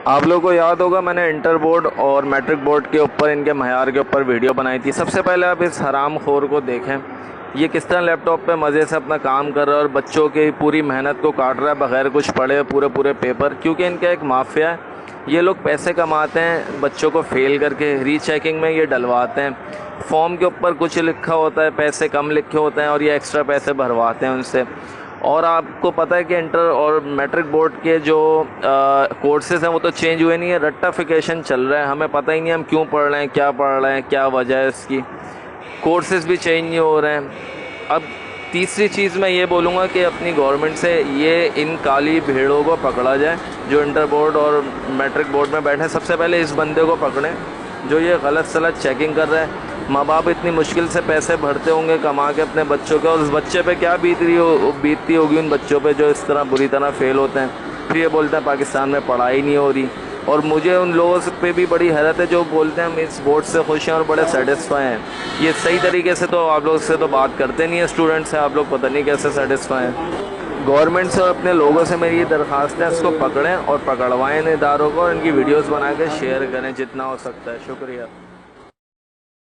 आप लोगों को याद होगा मैंने इंटर बोर्ड और मैट्रिक बोर्ड के ऊपर इनके मयार के ऊपर वीडियो बनाई थी। सबसे पहले आप इस हराम खोर को देखें, ये किस तरह लैपटॉप पे मज़े से अपना काम कर रहा है और बच्चों की पूरी मेहनत को काट रहा है बग़ैर कुछ पढ़े पूरे पूरे पेपर। क्योंकि इनका एक माफिया है, ये लोग पैसे कमाते हैं बच्चों को फेल करके, रीचेकिंग में ये डलवाते हैं, फॉर्म के ऊपर कुछ लिखा होता है, पैसे कम लिखे होते हैं और ये एक्स्ट्रा पैसे भरवाते हैं उनसे। और आपको पता है कि इंटर और मैट्रिक बोर्ड के जो कोर्सेज़ हैं वो तो चेंज हुए नहीं है, रट्टाफिकेशन चल रहा है। हमें पता ही नहीं हम क्यों पढ़ रहे हैं, क्या पढ़ रहे हैं, क्या वजह है इसकी। कोर्सेज़ भी चेंज नहीं हो रहे हैं। अब तीसरी चीज़ मैं ये बोलूँगा कि अपनी गवर्नमेंट से ये इन काली भेड़ों को पकड़ा जाए जो इंटर बोर्ड और मैट्रिक बोर्ड में बैठे। सबसे पहले इस बंदे को पकड़ें जो ये गलत सलत चेकिंग कर रहा है। माँ बाप इतनी मुश्किल से पैसे भरते होंगे कमा के अपने बच्चों के, और उस बच्चे पे क्या बीतती होगी उन बच्चों पे जो इस तरह बुरी तरह फेल होते हैं। फिर ये बोलते हैं पाकिस्तान में पढ़ाई नहीं हो रही। और मुझे उन लोगों से पे भी बड़ी हैरत है जो बोलते हैं हम इस बोर्ड से खुश हैं और बड़े सेटिस्फाई हैं। ये सही तरीके से तो आप लोग से तो बात करते नहीं है, स्टूडेंट्स हैं आप लोग, पता नहीं कैसे सेटिस्फाई हैं। गवर्नमेंट से और अपने लोगों से मेरी ये दरख्वास्त है, इसको पकड़ें और पकड़वाएं इन इदारों को और इनकी वीडियोस बना के शेयर करें जितना हो सकता है। शुक्रिया।